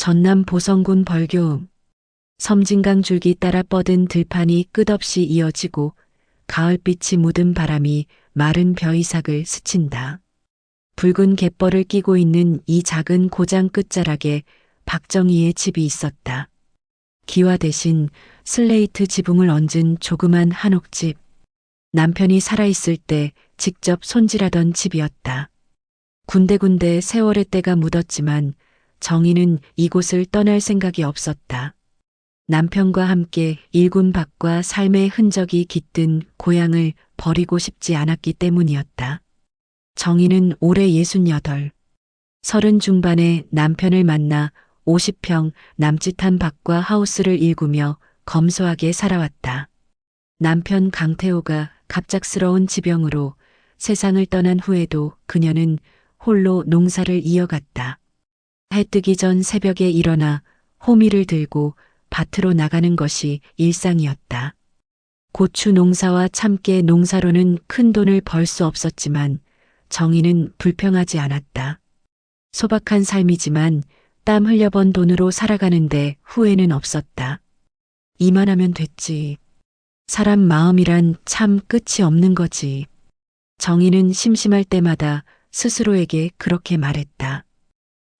전남 보성군 벌교음. 섬진강 줄기 따라 뻗은 들판이 끝없이 이어지고 가을빛이 묻은 바람이 마른 벼이삭을 스친다. 붉은 갯벌을 끼고 있는 이 작은 고장 끝자락에 박정희의 집이 있었다. 기와 대신 슬레이트 지붕을 얹은 조그만 한옥집. 남편이 살아있을 때 직접 손질하던 집이었다. 군데군데 세월의 때가 묻었지만 정희는 이곳을 떠날 생각이 없었다. 남편과 함께 일군 밖과 삶의 흔적이 깃든 고향을 버리고 싶지 않았기 때문이었다. 정희는 올해 68, 30 중반에 남편을 만나 50평 남짓한 밭과 하우스를 일구며 검소하게 살아왔다. 남편 강태호가 갑작스러운 지병으로 세상을 떠난 후에도 그녀는 홀로 농사를 이어갔다. 해 뜨기 전 새벽에 일어나 호미를 들고 밭으로 나가는 것이 일상이었다. 고추 농사와 참깨 농사로는 큰 돈을 벌 수 없었지만 정희는 불평하지 않았다. 소박한 삶이지만 땀 흘려번 돈으로 살아가는데 후회는 없었다. 이만하면 됐지. 사람 마음이란 참 끝이 없는 거지. 정희는 심심할 때마다 스스로에게 그렇게 말했다.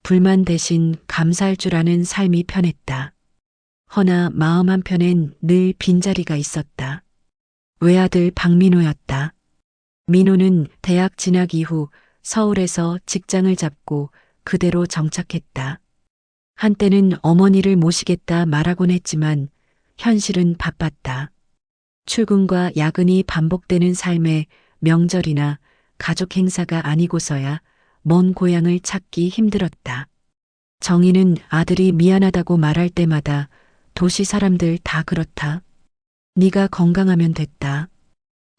불만 대신 감사할 줄 아는 삶이 편했다. 허나 마음 한편엔 늘 빈자리가 있었다. 외아들 박민호였다. 민호는 대학 진학 이후 서울에서 직장을 잡고 그대로 정착했다. 한때는 어머니를 모시겠다 말하곤 했지만 현실은 바빴다. 출근과 야근이 반복되는 삶에 명절이나 가족 행사가 아니고서야 먼 고향을 찾기 힘들었다. 정희는 아들이 미안하다고 말할 때마다 도시 사람들 다 그렇다. 네가 건강하면 됐다.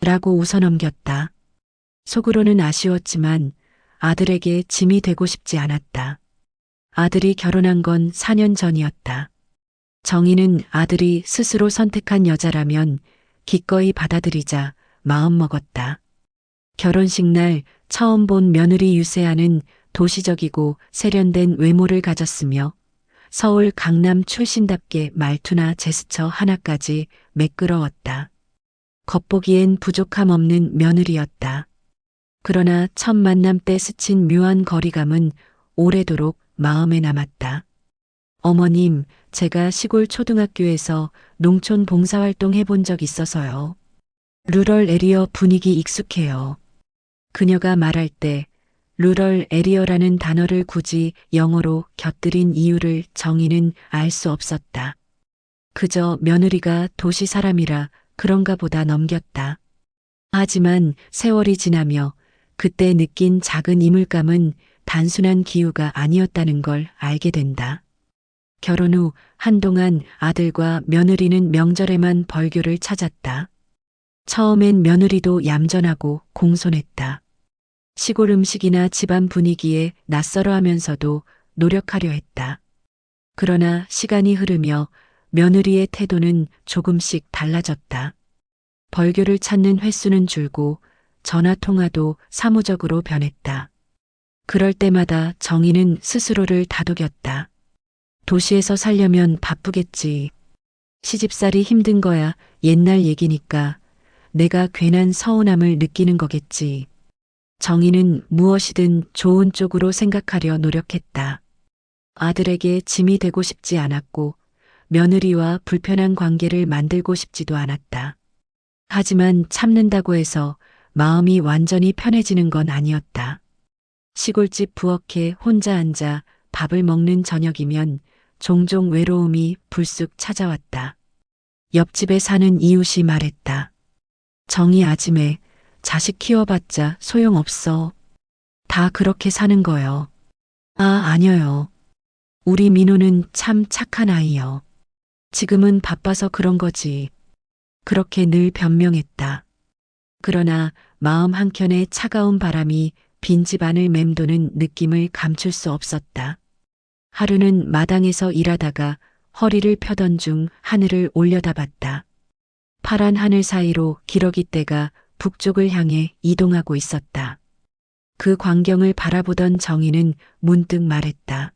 라고 웃어넘겼다. 속으로는 아쉬웠지만 아들에게 짐이 되고 싶지 않았다. 아들이 결혼한 건 4년 전이었다. 정희는 아들이 스스로 선택한 여자라면 기꺼이 받아들이자 마음먹었다. 결혼식 날 처음 본 며느리 유세아는 도시적이고 세련된 외모를 가졌으며 서울 강남 출신답게 말투나 제스처 하나까지 매끄러웠다. 겉보기엔 부족함 없는 며느리였다. 그러나 첫 만남 때 스친 묘한 거리감은 오래도록 마음에 남았다. 어머님, 제가 시골 초등학교에서 농촌 봉사활동 해본 적 있어서요. 루럴 에리어 분위기 익숙해요. 그녀가 말할 때 루럴 에리어라는 단어를 굳이 영어로 곁들인 이유를 정희는 알 수 없었다. 그저 며느리가 도시 사람이라 그런가 보다 넘겼다. 하지만 세월이 지나며 그때 느낀 작은 이물감은 단순한 기우가 아니었다는 걸 알게 된다. 결혼 후 한동안 아들과 며느리는 명절에만 벌교를 찾았다. 처음엔 며느리도 얌전하고 공손했다. 시골 음식이나 집안 분위기에 낯설어 하면서도 노력하려 했다. 그러나 시간이 흐르며 며느리의 태도는 조금씩 달라졌다. 벌교를 찾는 횟수는 줄고 전화 통화도 사무적으로 변했다. 그럴 때마다 정희는 스스로를 다독였다. 도시에서 살려면 바쁘겠지. 시집살이 힘든 거야 옛날 얘기니까 내가 괜한 서운함을 느끼는 거겠지. 정희는 무엇이든 좋은 쪽으로 생각하려 노력했다. 아들에게 짐이 되고 싶지 않았고 며느리와 불편한 관계를 만들고 싶지도 않았다. 하지만 참는다고 해서 마음이 완전히 편해지는 건 아니었다. 시골집 부엌에 혼자 앉아 밥을 먹는 저녁이면 종종 외로움이 불쑥 찾아왔다. 옆집에 사는 이웃이 말했다. 정희 아지매, 자식 키워봤자 소용없어. 다 그렇게 사는 거요. 아, 아니요. 우리 민호는 참 착한 아이요. 지금은 바빠서 그런 거지. 그렇게 늘 변명했다. 그러나 마음 한켠에 차가운 바람이 빈집 안을 맴도는 느낌을 감출 수 없었다. 하루는 마당에서 일하다가 허리를 펴던 중 하늘을 올려다봤다. 파란 하늘 사이로 기러기떼가 북쪽을 향해 이동하고 있었다. 그 광경을 바라보던 정희는 문득 말했다.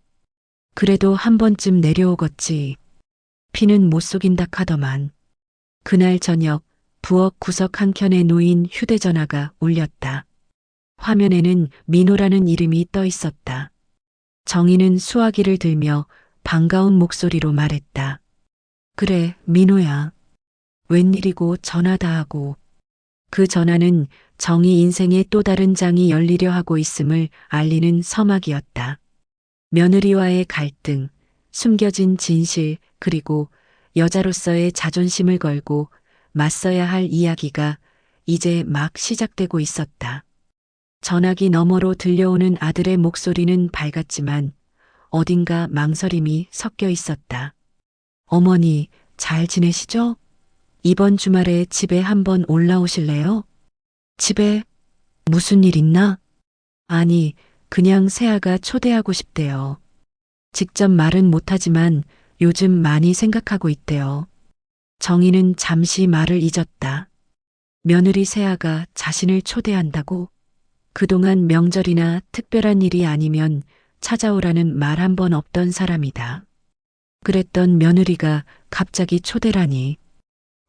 그래도 한 번쯤 내려오겠지. 피는 못 속인다 카더만. 그날 저녁 부엌 구석 한켠에 놓인 휴대전화가 울렸다. 화면에는 민호라는 이름이 떠 있었다. 정희는 수화기를 들며 반가운 목소리로 말했다. 그래, 민호야. 웬일이고 전화다 하고. 그 전화는 정희 인생의 또 다른 장이 열리려 하고 있음을 알리는 서막이었다. 며느리와의 갈등, 숨겨진 진실, 그리고 여자로서의 자존심을 걸고 맞서야 할 이야기가 이제 막 시작되고 있었다. 전화기 너머로 들려오는 아들의 목소리는 밝았지만 어딘가 망설임이 섞여 있었다. 어머니, 잘 지내시죠? 이번 주말에 집에 한번 올라오실래요? 집에 무슨 일 있나? 아니, 그냥 세아가 초대하고 싶대요. 직접 말은 못하지만 요즘 많이 생각하고 있대요. 정희는 잠시 말을 잊었다. 며느리 세아가 자신을 초대한다고? 그동안 명절이나 특별한 일이 아니면 찾아오라는 말 한 번 없던 사람이다. 그랬던 며느리가 갑자기 초대라니.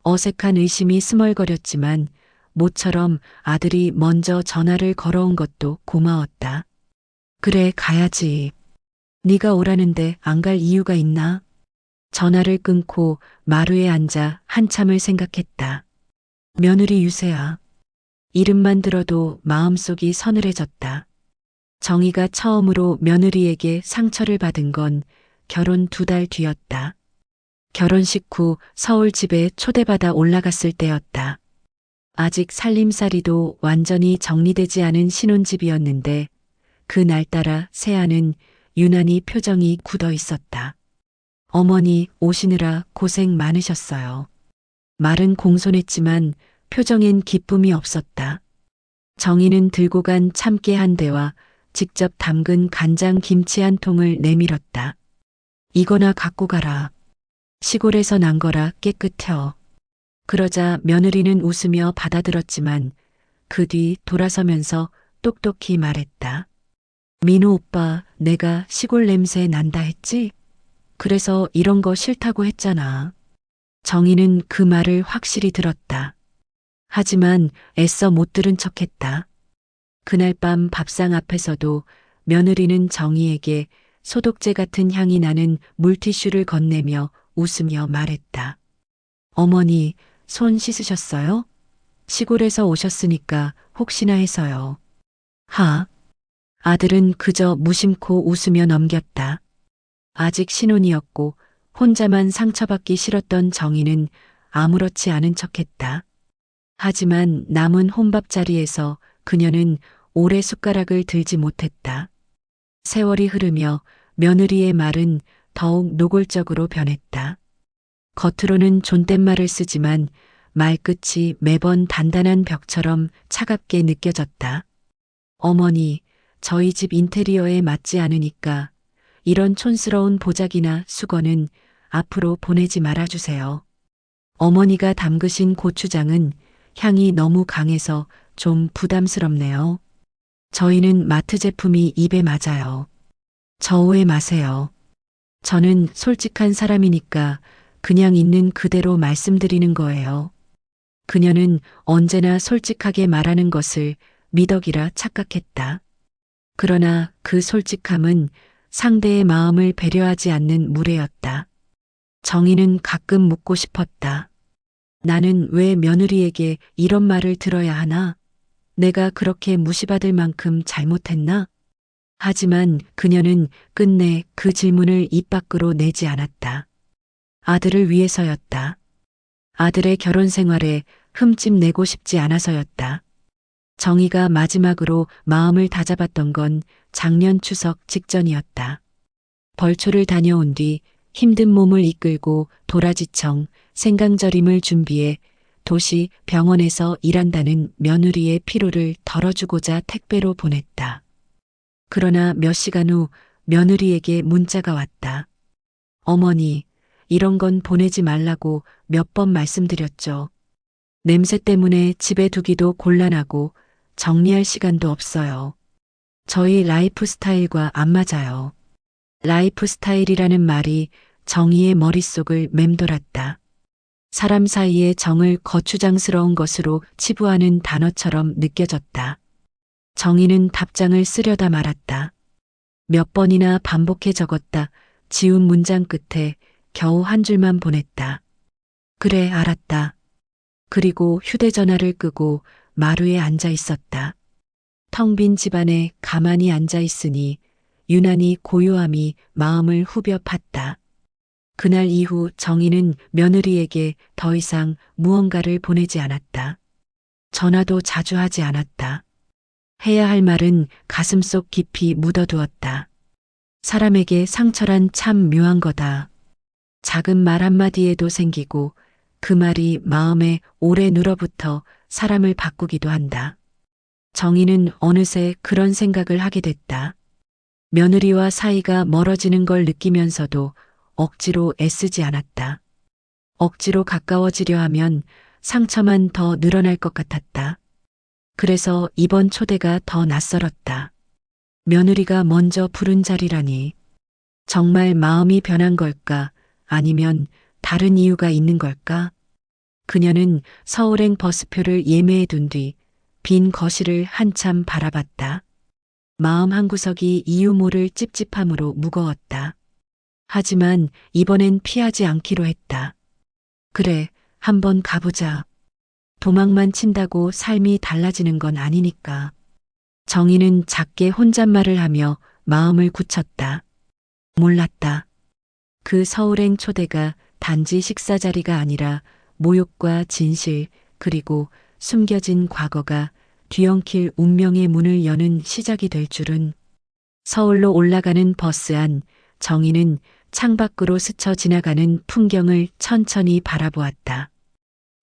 어색한 의심이 스멀거렸지만 모처럼 아들이 먼저 전화를 걸어온 것도 고마웠다. 그래, 가야지. 네가 오라는데 안 갈 이유가 있나? 전화를 끊고 마루에 앉아 한참을 생각했다. 며느리 유세아. 이름만 들어도 마음속이 서늘해졌다. 정희가 처음으로 며느리에게 상처를 받은 건 결혼 2달 뒤였다. 결혼식 후 서울 집에 초대받아 올라갔을 때였다. 아직 살림살이도 완전히 정리되지 않은 신혼집이었는데 그날따라 세아는 유난히 표정이 굳어 있었다. 어머니 오시느라 고생 많으셨어요. 말은 공손했지만 표정엔 기쁨이 없었다. 정희는 들고 간 참깨 한 대와 직접 담근 간장 김치 한 통을 내밀었다. 이거나 갖고 가라. 시골에서 난 거라 깨끗해요. 그러자 며느리는 웃으며 받아들었지만 그 뒤 돌아서면서 똑똑히 말했다. 민호 오빠, 내가 시골 냄새 난다 했지? 그래서 이런 거 싫다고 했잖아. 정희는 그 말을 확실히 들었다. 하지만 애써 못 들은 척했다. 그날 밤 밥상 앞에서도 며느리는 정희에게 소독제 같은 향이 나는 물티슈를 건네며 웃으며 말했다. 어머니, 손 씻으셨어요? 시골에서 오셨으니까 혹시나 해서요. 하. 아들은 그저 무심코 웃으며 넘겼다. 아직 신혼이었고 혼자만 상처받기 싫었던 정희는 아무렇지 않은 척했다. 하지만 남은 혼밥자리에서 그녀는 오래 숟가락을 들지 못했다. 세월이 흐르며 며느리의 말은 더욱 노골적으로 변했다. 겉으로는 존댓말을 쓰지만 말끝이 매번 단단한 벽처럼 차갑게 느껴졌다. 어머니, 저희 집 인테리어에 맞지 않으니까 이런 촌스러운 보자기나 수건은 앞으로 보내지 말아주세요. 어머니가 담그신 고추장은 향이 너무 강해서 좀 부담스럽네요. 저희는 마트 제품이 입에 맞아요. 저 오해 마세요. 저는 솔직한 사람이니까 그냥 있는 그대로 말씀드리는 거예요. 그녀는 언제나 솔직하게 말하는 것을 미덕이라 착각했다. 그러나 그 솔직함은 상대의 마음을 배려하지 않는 무례였다. 정희는 가끔 묻고 싶었다. 나는 왜 며느리에게 이런 말을 들어야 하나? 내가 그렇게 무시받을 만큼 잘못했나? 하지만 그녀는 끝내 그 질문을 입 밖으로 내지 않았다. 아들을 위해서였다. 아들의 결혼 생활에 흠집 내고 싶지 않아서였다. 정희가 마지막으로 마음을 다잡았던 건 작년 추석 직전이었다. 벌초를 다녀온 뒤 힘든 몸을 이끌고 도라지청, 생강절임을 준비해 도시 병원에서 일한다는 며느리의 피로를 덜어주고자 택배로 보냈다. 그러나 몇 시간 후 며느리에게 문자가 왔다. 어머니, 이런 건 보내지 말라고 몇 번 말씀드렸죠. 냄새 때문에 집에 두기도 곤란하고 정리할 시간도 없어요. 저희 라이프 스타일과 안 맞아요. 라이프 스타일이라는 말이 정희의 머릿속을 맴돌았다. 사람 사이의 정을 거추장스러운 것으로 치부하는 단어처럼 느껴졌다. 정희는 답장을 쓰려다 말았다. 몇 번이나 반복해 적었다. 지운 문장 끝에 겨우 한 줄만 보냈다. 그래, 알았다. 그리고 휴대전화를 끄고 마루에 앉아 있었다. 텅 빈 집안에 가만히 앉아 있으니 유난히 고요함이 마음을 후벼 팠다. 그날 이후 정희는 며느리에게 더 이상 무언가를 보내지 않았다. 전화도 자주 하지 않았다. 해야 할 말은 가슴속 깊이 묻어두었다. 사람에게 상처란 참 묘한 거다. 작은 말 한마디에도 생기고 그 말이 마음에 오래 눌어붙어 사람을 바꾸기도 한다. 정희는 어느새 그런 생각을 하게 됐다. 며느리와 사이가 멀어지는 걸 느끼면서도 억지로 애쓰지 않았다. 억지로 가까워지려 하면 상처만 더 늘어날 것 같았다. 그래서 이번 초대가 더 낯설었다. 며느리가 먼저 부른 자리라니. 정말 마음이 변한 걸까? 아니면 다른 이유가 있는 걸까? 그녀는 서울행 버스표를 예매해 둔 뒤 빈 거실을 한참 바라봤다. 마음 한구석이 이유 모를 찝찝함으로 무거웠다. 하지만 이번엔 피하지 않기로 했다. 그래, 한번 가보자. 도망만 친다고 삶이 달라지는 건 아니니까. 정희는 작게 혼잣말을 하며 마음을 굳혔다. 몰랐다. 그 서울행 초대가 단지 식사 자리가 아니라 모욕과 진실 그리고 숨겨진 과거가 뒤엉킬 운명의 문을 여는 시작이 될 줄은. 서울로 올라가는 버스 안 정희는 창밖으로 스쳐 지나가는 풍경을 천천히 바라보았다.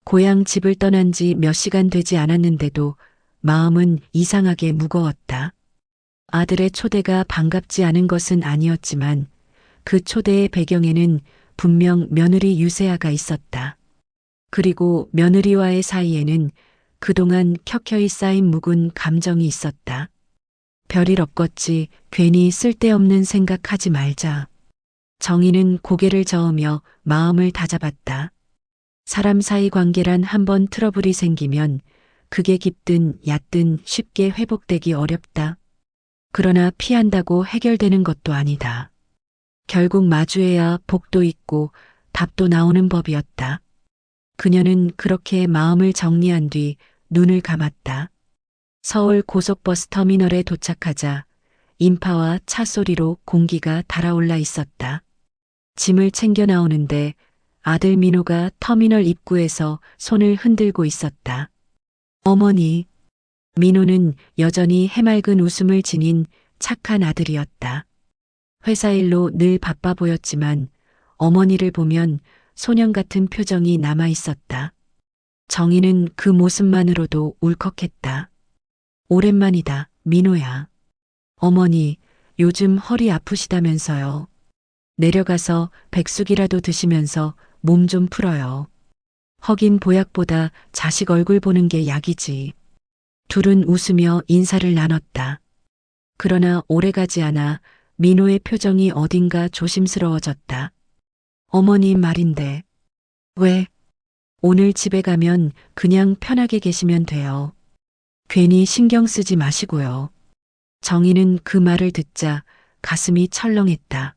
고향 집을 떠난 지 몇 시간 되지 않았는데도 마음은 이상하게 무거웠다. 아들의 초대가 반갑지 않은 것은 아니었지만 그 초대의 배경에는 분명 며느리 유세아가 있었다. 그리고 며느리와의 사이에는 그동안 켜켜이 쌓인 묵은 감정이 있었다. 별일 없겠지. 괜히 쓸데없는 생각하지 말자. 정희는 고개를 저으며 마음을 다잡았다. 사람 사이 관계란 한번 트러블이 생기면 그게 깊든 얕든 쉽게 회복되기 어렵다. 그러나 피한다고 해결되는 것도 아니다. 결국 마주해야 복도 있고 답도 나오는 법이었다. 그녀는 그렇게 마음을 정리한 뒤 눈을 감았다. 서울 고속버스 터미널에 도착하자 인파와 차 소리로 공기가 달아올라 있었다. 짐을 챙겨 나오는데 아들 민호가 터미널 입구에서 손을 흔들고 있었다. 어머니. 민호는 여전히 해맑은 웃음을 지닌 착한 아들이었다. 회사 일로 늘 바빠 보였지만 어머니를 보면 소년 같은 표정이 남아 있었다. 정희는 그 모습만으로도 울컥했다. 오랜만이다, 민호야. 어머니, 요즘 허리 아프시다면서요. 내려가서 백숙이라도 드시면서 몸 좀 풀어요. 허긴 보약보다 자식 얼굴 보는 게 약이지. 둘은 웃으며 인사를 나눴다. 그러나 오래가지 않아 민호의 표정이 어딘가 조심스러워졌다. 어머니 말인데. 왜? 오늘 집에 가면 그냥 편하게 계시면 돼요. 괜히 신경 쓰지 마시고요. 정희는 그 말을 듣자 가슴이 철렁했다.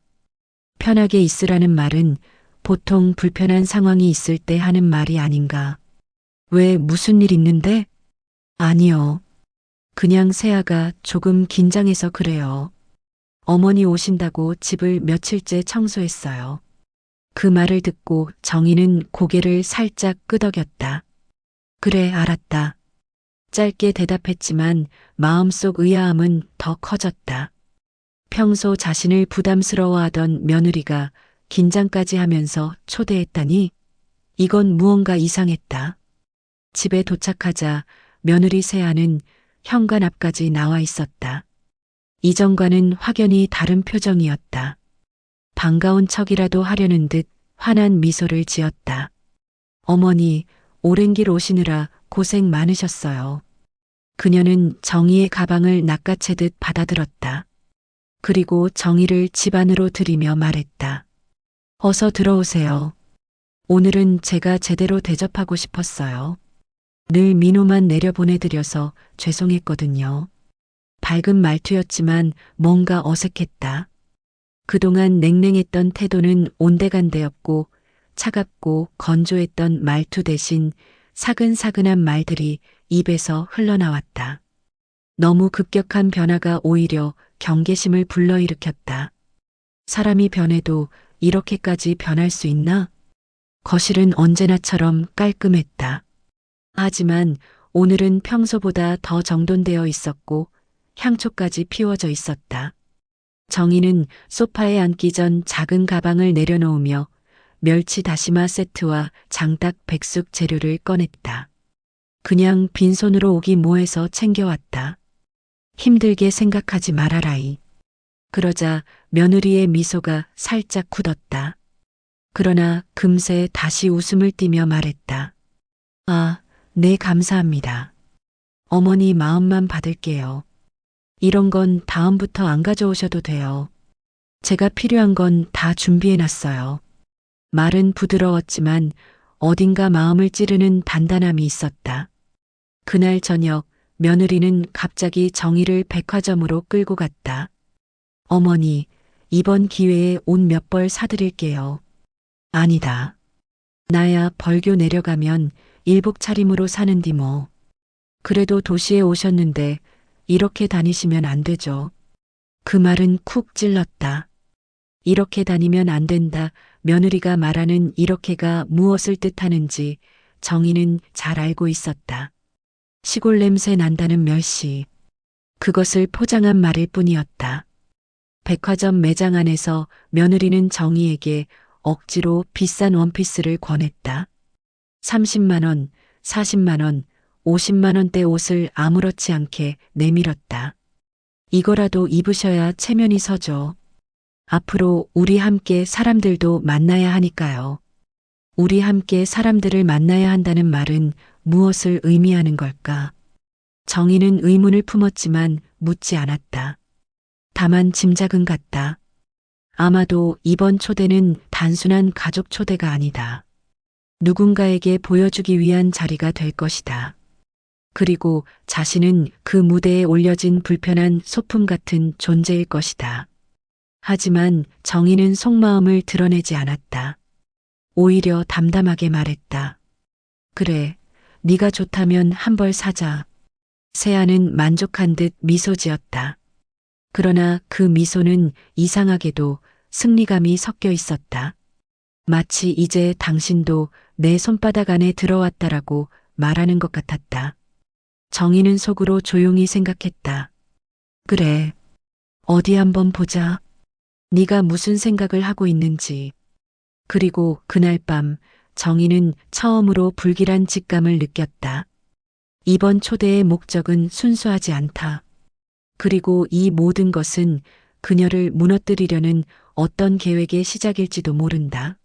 편하게 있으라는 말은 보통 불편한 상황이 있을 때 하는 말이 아닌가. 왜 무슨 일 있는데? 아니요. 그냥 세아가 조금 긴장해서 그래요. 어머니 오신다고 집을 며칠째 청소했어요. 그 말을 듣고 정희는 고개를 살짝 끄덕였다. 그래, 알았다. 짧게 대답했지만 마음속 의아함은 더 커졌다. 평소 자신을 부담스러워하던 며느리가 긴장까지 하면서 초대했다니 이건 무언가 이상했다. 집에 도착하자 며느리 세아는 현관 앞까지 나와 있었다. 이전과는 확연히 다른 표정이었다. 반가운 척이라도 하려는 듯 환한 미소를 지었다. 어머니, 오랜 길 오시느라 고생 많으셨어요. 그녀는 정희의 가방을 낚아채듯 받아들었다. 그리고 정희를 집 안으로 들이며 말했다. 어서 들어오세요. 오늘은 제가 제대로 대접하고 싶었어요. 늘 민호만 내려보내드려서 죄송했거든요. 밝은 말투였지만 뭔가 어색했다. 그동안 냉랭했던 태도는 온데간데였고 차갑고 건조했던 말투 대신 사근사근한 말들이 입에서 흘러나왔다. 너무 급격한 변화가 오히려 경계심을 불러일으켰다. 사람이 변해도 이렇게까지 변할 수 있나? 거실은 언제나처럼 깔끔했다. 하지만 오늘은 평소보다 더 정돈되어 있었고 향초까지 피워져 있었다. 정희는 소파에 앉기 전 작은 가방을 내려놓으며 멸치 다시마 세트와 장닭 백숙 재료를 꺼냈다. 그냥 빈손으로 오기 뭐해서 챙겨왔다. 힘들게 생각하지 말아라이. 그러자 며느리의 미소가 살짝 굳었다. 그러나 금세 다시 웃음을 띠며 말했다. 아, 네, 감사합니다. 어머니 마음만 받을게요. 이런 건 다음부터 안 가져오셔도 돼요. 제가 필요한 건 다 준비해놨어요. 말은 부드러웠지만 어딘가 마음을 찌르는 단단함이 있었다. 그날 저녁 며느리는 갑자기 정희를 백화점으로 끌고 갔다. 어머니, 이번 기회에 옷 몇 벌 사드릴게요. 아니다. 나야 벌교 내려가면 일복 차림으로 사는디 뭐. 그래도 도시에 오셨는데 이렇게 다니시면 안 되죠. 그 말은 쿡 찔렀다. 이렇게 다니면 안 된다. 며느리가 말하는 이렇게가 무엇을 뜻하는지 정희는 잘 알고 있었다. 시골 냄새 난다는 멸시. 그것을 포장한 말일 뿐이었다. 백화점 매장 안에서 며느리는 정희에게 억지로 비싼 원피스를 권했다. 30만 원, 40만 원, 50만 원대 옷을 아무렇지 않게 내밀었다. 이거라도 입으셔야 체면이 서죠. 앞으로 우리 함께 사람들도 만나야 하니까요. 우리 함께 사람들을 만나야 한다는 말은 무엇을 의미하는 걸까? 정희는 의문을 품었지만 묻지 않았다. 다만 짐작은 같다. 아마도 이번 초대는 단순한 가족 초대가 아니다. 누군가에게 보여주기 위한 자리가 될 것이다. 그리고 자신은 그 무대에 올려진 불편한 소품 같은 존재일 것이다. 하지만 정희는 속마음을 드러내지 않았다. 오히려 담담하게 말했다. 그래, 네가 좋다면 한 벌 사자. 세아는 만족한 듯 미소 지었다. 그러나 그 미소는 이상하게도 승리감이 섞여 있었다. 마치 이제 당신도 내 손바닥 안에 들어왔다라고 말하는 것 같았다. 정희는 속으로 조용히 생각했다. 그래, 어디 한번 보자. 네가 무슨 생각을 하고 있는지. 그리고 그날 밤 정희는 처음으로 불길한 직감을 느꼈다. 이번 초대의 목적은 순수하지 않다. 그리고 이 모든 것은 그녀를 무너뜨리려는 어떤 계획의 시작일지도 모른다.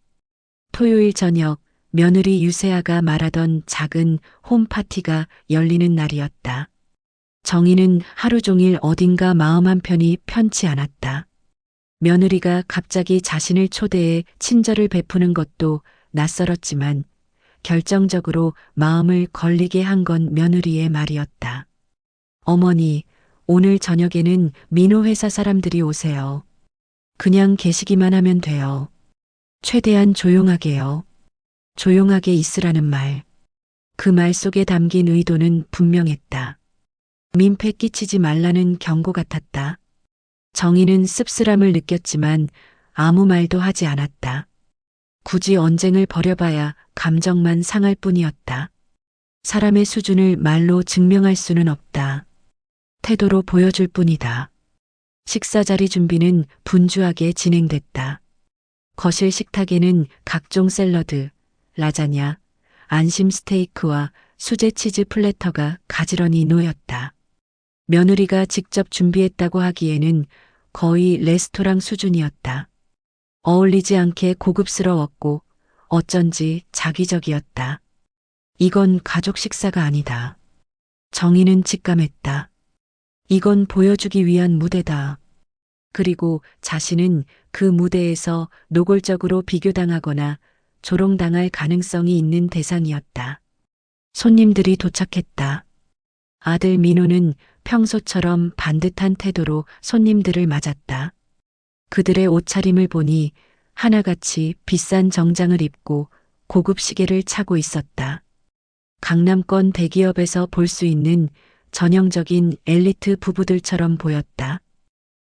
토요일 저녁 며느리 유세아가 말하던 작은 홈파티가 열리는 날이었다. 정희는 하루 종일 어딘가 마음 한편이 편치 않았다. 며느리가 갑자기 자신을 초대해 친절을 베푸는 것도 낯설었지만 결정적으로 마음을 걸리게 한 건 며느리의 말이었다. 어머니, 오늘 저녁에는 민호 회사 사람들이 오세요. 그냥 계시기만 하면 돼요. 최대한 조용하게요. 조용하게 있으라는 말. 그 말 속에 담긴 의도는 분명했다. 민폐 끼치지 말라는 경고 같았다. 정희는 씁쓸함을 느꼈지만 아무 말도 하지 않았다. 굳이 언쟁을 벌여봐야 감정만 상할 뿐이었다. 사람의 수준을 말로 증명할 수는 없다. 태도로 보여줄 뿐이다. 식사 자리 준비는 분주하게 진행됐다. 거실 식탁에는 각종 샐러드, 라자냐, 안심 스테이크와 수제 치즈 플래터가 가지런히 놓였다. 며느리가 직접 준비했다고 하기에는 거의 레스토랑 수준이었다. 어울리지 않게 고급스러웠고 어쩐지 자기적이었다. 이건 가족 식사가 아니다. 정희는 직감했다. 이건 보여주기 위한 무대다. 그리고 자신은 그 무대에서 노골적으로 비교당하거나 조롱당할 가능성이 있는 대상이었다. 손님들이 도착했다. 아들 민호는 평소처럼 반듯한 태도로 손님들을 맞았다. 그들의 옷차림을 보니 하나같이 비싼 정장을 입고 고급 시계를 차고 있었다. 강남권 대기업에서 볼 수 있는 전형적인 엘리트 부부들처럼 보였다.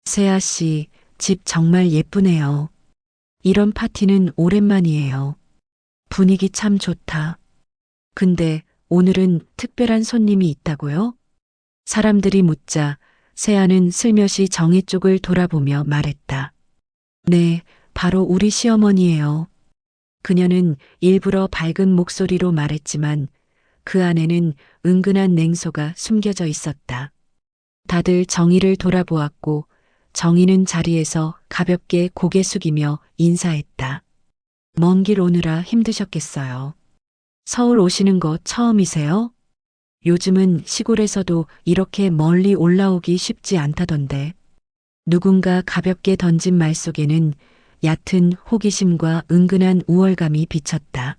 세아 씨, 집 정말 예쁘네요. 이런 파티는 오랜만이에요. 분위기 참 좋다. 근데 오늘은 특별한 손님이 있다고요? 사람들이 묻자 세아는 슬며시 정희 쪽을 돌아보며 말했다. 네, 바로 우리 시어머니예요. 그녀는 일부러 밝은 목소리로 말했지만 그 안에는 은근한 냉소가 숨겨져 있었다. 다들 정희를 돌아보았고 정희는 자리에서 가볍게 고개 숙이며 인사했다. 먼 길 오느라 힘드셨겠어요. 서울 오시는 거 처음이세요? 요즘은 시골에서도 이렇게 멀리 올라오기 쉽지 않다던데. 누군가 가볍게 던진 말 속에는 얕은 호기심과 은근한 우월감이 비쳤다.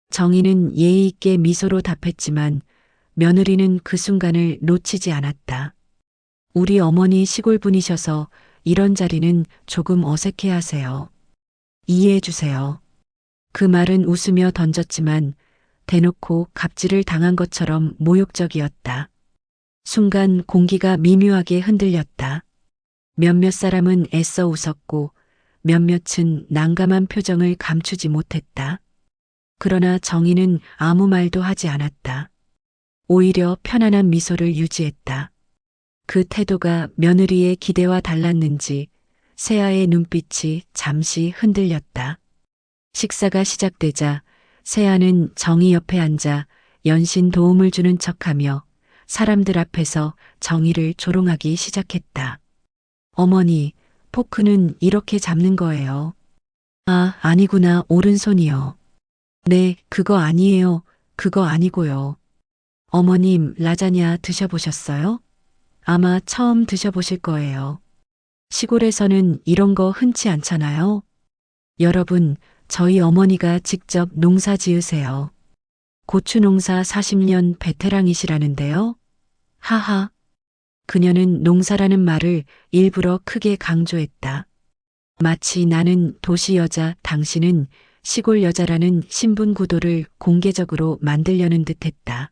정희는 예의 있게 미소로 답했지만 며느리는 그 순간을 놓치지 않았다. 우리 어머니 시골 분이셔서 이런 자리는 조금 어색해 하세요. 이해해 주세요. 그 말은 웃으며 던졌지만 대놓고 갑질을 당한 것처럼 모욕적이었다. 순간 공기가 미묘하게 흔들렸다. 몇몇 사람은 애써 웃었고 몇몇은 난감한 표정을 감추지 못했다. 그러나 정희는 아무 말도 하지 않았다. 오히려 편안한 미소를 유지했다. 그 태도가 며느리의 기대와 달랐는지 세아의 눈빛이 잠시 흔들렸다. 식사가 시작되자 세아는 정희 옆에 앉아 연신 도움을 주는 척하며 사람들 앞에서 정희를 조롱하기 시작했다. 어머니, 포크는 이렇게 잡는 거예요. 아, 아니구나, 오른손이요. 네, 그거 아니에요. 그거 아니고요. 어머님, 라자냐 드셔보셨어요? 아마 처음 드셔보실 거예요. 시골에서는 이런 거 흔치 않잖아요. 여러분, 저희 어머니가 직접 농사 지으세요. 고추 농사 40년 베테랑이시라는데요. 하하. 그녀는 농사라는 말을 일부러 크게 강조했다. 마치 나는 도시 여자, 당신은 시골 여자라는 신분 구도를 공개적으로 만들려는 듯했다.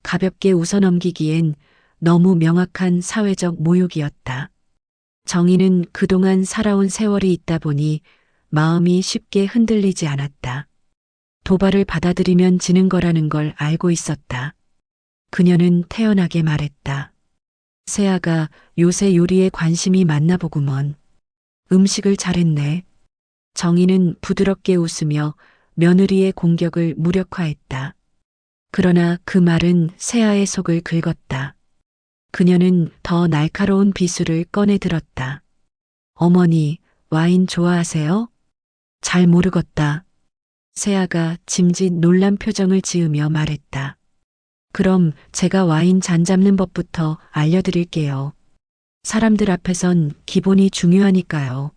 가볍게 웃어넘기기엔 너무 명확한 사회적 모욕이었다. 정희는 그동안 살아온 세월이 있다 보니 마음이 쉽게 흔들리지 않았다. 도발을 받아들이면 지는 거라는 걸 알고 있었다. 그녀는 태연하게 말했다. 세아가 요새 요리에 관심이 많나 보구먼. 음식을 잘했네. 정희는 부드럽게 웃으며 며느리의 공격을 무력화했다. 그러나 그 말은 세아의 속을 긁었다. 그녀는 더 날카로운 비수를 꺼내 들었다. 어머니, 와인 좋아하세요? 잘 모르겠다. 세아가 짐짓 놀란 표정을 지으며 말했다. 그럼 제가 와인 잔 잡는 법부터 알려드릴게요. 사람들 앞에선 기본이 중요하니까요.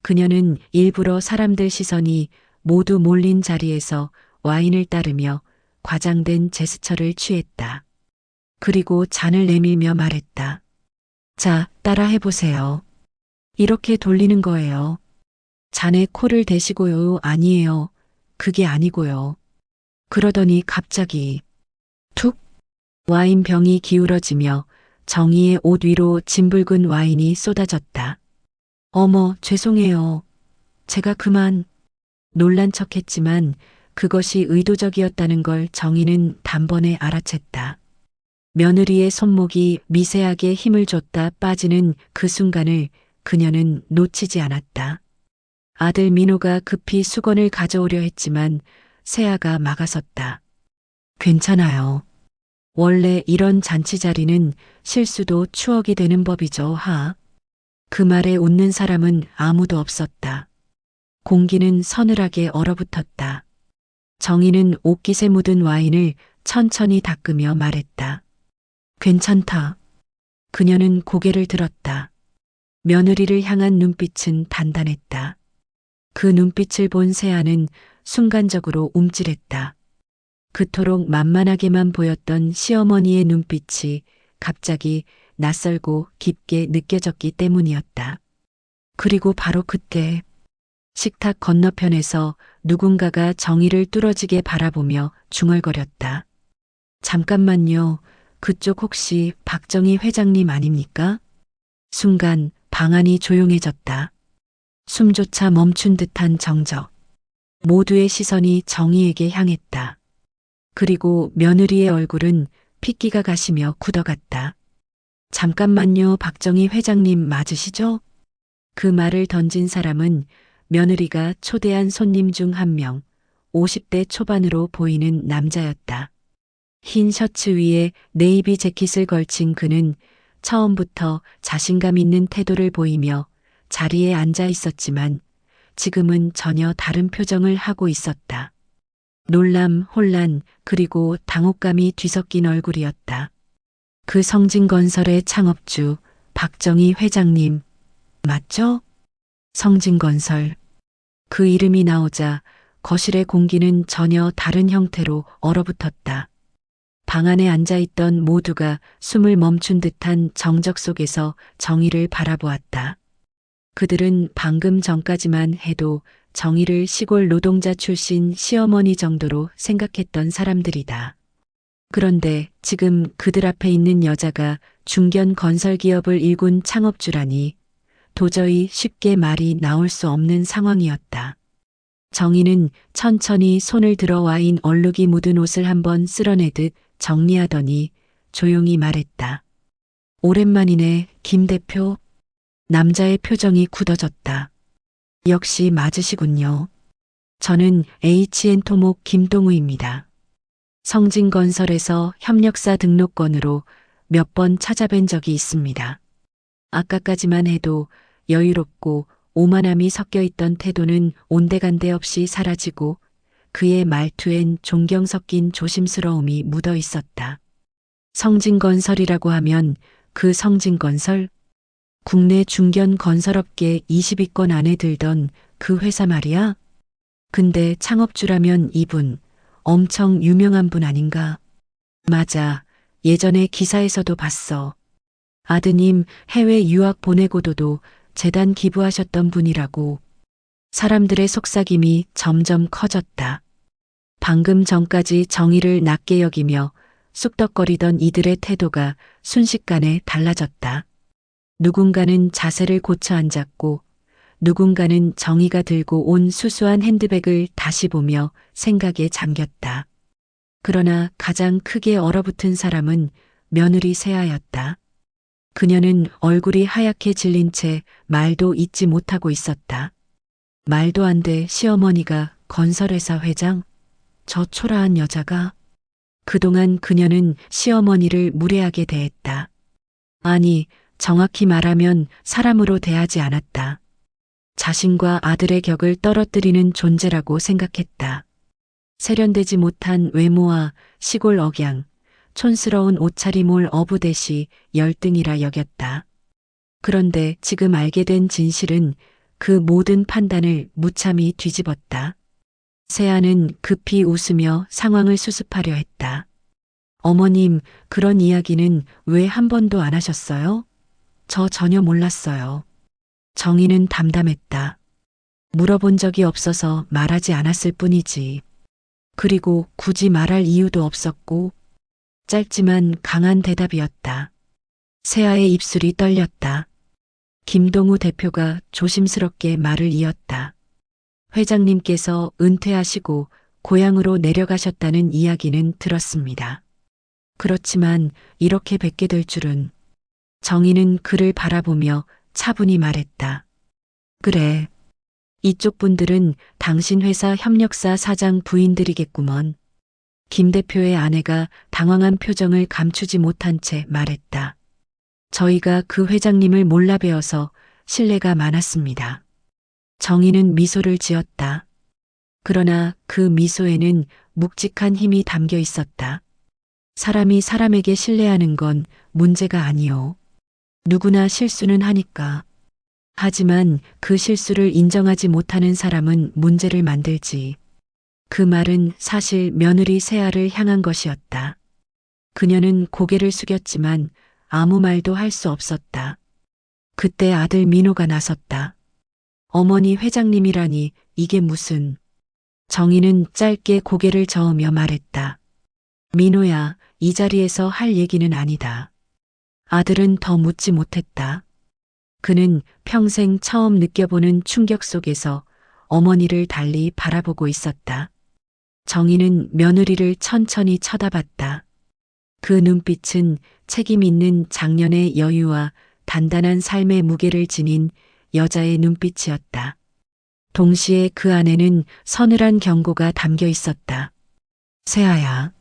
그녀는 일부러 사람들 시선이 모두 몰린 자리에서 와인을 따르며 과장된 제스처를 취했다. 그리고 잔을 내밀며 말했다. 자, 따라 해보세요. 이렇게 돌리는 거예요. 잔에 코를 대시고요. 아니에요. 그게 아니고요. 그러더니 갑자기 툭 와인 병이 기울어지며 정희의 옷 위로 진붉은 와인이 쏟아졌다. 어머, 죄송해요. 제가 그만. 놀란 척했지만 그것이 의도적이었다는 걸 정희는 단번에 알아챘다. 며느리의 손목이 미세하게 힘을 줬다 빠지는 그 순간을 그녀는 놓치지 않았다. 아들 민호가 급히 수건을 가져오려 했지만 세아가 막아섰다. 괜찮아요. 원래 이런 잔치 자리는 실수도 추억이 되는 법이죠, 하. 그 말에 웃는 사람은 아무도 없었다. 공기는 서늘하게 얼어붙었다. 정희는 옷깃에 묻은 와인을 천천히 닦으며 말했다. 괜찮다. 그녀는 고개를 들었다. 며느리를 향한 눈빛은 단단했다. 그 눈빛을 본 세아는 순간적으로 움찔했다. 그토록 만만하게만 보였던 시어머니의 눈빛이 갑자기 낯설고 깊게 느껴졌기 때문이었다. 그리고 바로 그때 식탁 건너편에서 누군가가 정희를 뚫어지게 바라보며 중얼거렸다. 잠깐만요. 그쪽 혹시 박정희 회장님 아닙니까? 순간 방 안이 조용해졌다. 숨조차 멈춘 듯한 정적. 모두의 시선이 정희에게 향했다. 그리고 며느리의 얼굴은 핏기가 가시며 굳어갔다. 잠깐만요, 박정희 회장님 맞으시죠? 그 말을 던진 사람은 며느리가 초대한 손님 중 한 명, 50대 초반으로 보이는 남자였다. 흰 셔츠 위에 네이비 재킷을 걸친 그는 처음부터 자신감 있는 태도를 보이며 자리에 앉아 있었지만 지금은 전혀 다른 표정을 하고 있었다. 놀람, 혼란, 그리고 당혹감이 뒤섞인 얼굴이었다. 그 성진건설의 창업주 박정희 회장님 맞죠? 성진건설. 그 이름이 나오자 거실의 공기는 전혀 다른 형태로 얼어붙었다. 방 안에 앉아있던 모두가 숨을 멈춘 듯한 정적 속에서 정희를 바라보았다. 그들은 방금 전까지만 해도 정희를 시골 노동자 출신 시어머니 정도로 생각했던 사람들이다. 그런데 지금 그들 앞에 있는 여자가 중견 건설기업을 일군 창업주라니 도저히 쉽게 말이 나올 수 없는 상황이었다. 정희는 천천히 손을 들어 와인 얼룩이 묻은 옷을 한번 쓸어내듯 정리하더니 조용히 말했다. 오랜만이네, 김 대표. 남자의 표정이 굳어졌다. 역시 맞으시군요. 저는 HN토목 김동우입니다. 성진건설에서 협력사 등록건으로 몇 번 찾아뵌 적이 있습니다. 아까까지만 해도 여유롭고 오만함이 섞여 있던 태도는 온데간데 없이 사라지고 그의 말투엔 존경 섞인 조심스러움이 묻어 있었다. 성진건설이라고 하면 그 성진건설? 국내 중견 건설업계 20위권 안에 들던 그 회사 말이야? 근데 창업주라면 이분 엄청 유명한 분 아닌가? 맞아. 예전에 기사에서도 봤어. 아드님 해외 유학 보내고도도 재단 기부하셨던 분이라고. 사람들의 속삭임이 점점 커졌다. 방금 전까지 정의를 낮게 여기며 쑥덕거리던 이들의 태도가 순식간에 달라졌다. 누군가는 자세를 고쳐 앉았고 누군가는 정의가 들고 온 수수한 핸드백을 다시 보며 생각에 잠겼다. 그러나 가장 크게 얼어붙은 사람은 며느리 세아였다. 그녀는 얼굴이 하얗게 질린 채 말도 잇지 못하고 있었다. 말도 안 돼, 시어머니가 건설회사 회장? 저 초라한 여자가? 그동안 그녀는 시어머니를 무례하게 대했다. 아니, 정확히 말하면 사람으로 대하지 않았다. 자신과 아들의 격을 떨어뜨리는 존재라고 생각했다. 세련되지 못한 외모와 시골 억양, 촌스러운 옷차림을 어부대시 열등이라 여겼다. 그런데 지금 알게 된 진실은 그 모든 판단을 무참히 뒤집었다. 세아는 급히 웃으며 상황을 수습하려 했다. 어머님, 그런 이야기는 왜 한 번도 안 하셨어요? 저 전혀 몰랐어요. 정희는 담담했다. 물어본 적이 없어서 말하지 않았을 뿐이지. 그리고 굳이 말할 이유도 없었고, 짧지만 강한 대답이었다. 세아의 입술이 떨렸다. 김동우 대표가 조심스럽게 말을 이었다. 회장님께서 은퇴하시고 고향으로 내려가셨다는 이야기는 들었습니다. 그렇지만 이렇게 뵙게 될 줄은. 정희는 그를 바라보며 차분히 말했다. 그래. 이쪽 분들은 당신 회사 협력사 사장 부인들이겠구먼. 김 대표의 아내가 당황한 표정을 감추지 못한 채 말했다. 저희가 그 회장님을 몰라 뵈어서 신뢰가 많았습니다. 정희는 미소를 지었다. 그러나 그 미소에는 묵직한 힘이 담겨 있었다. 사람이 사람에게 신뢰하는 건 문제가 아니오. 누구나 실수는 하니까. 하지만 그 실수를 인정하지 못하는 사람은 문제를 만들지. 그 말은 사실 며느리 세아를 향한 것이었다. 그녀는 고개를 숙였지만 아무 말도 할 수 없었다. 그때 아들 민호가 나섰다. 어머니 회장님이라니 이게 무슨. 정희는 짧게 고개를 저으며 말했다. 민호야, 이 자리에서 할 얘기는 아니다. 아들은 더 묻지 못했다. 그는 평생 처음 느껴보는 충격 속에서 어머니를 달리 바라보고 있었다. 정희는 며느리를 천천히 쳐다봤다. 그 눈빛은 책임 있는 장년의 여유와 단단한 삶의 무게를 지닌 여자의 눈빛이었다. 동시에 그 안에는 서늘한 경고가 담겨 있었다. 세아야.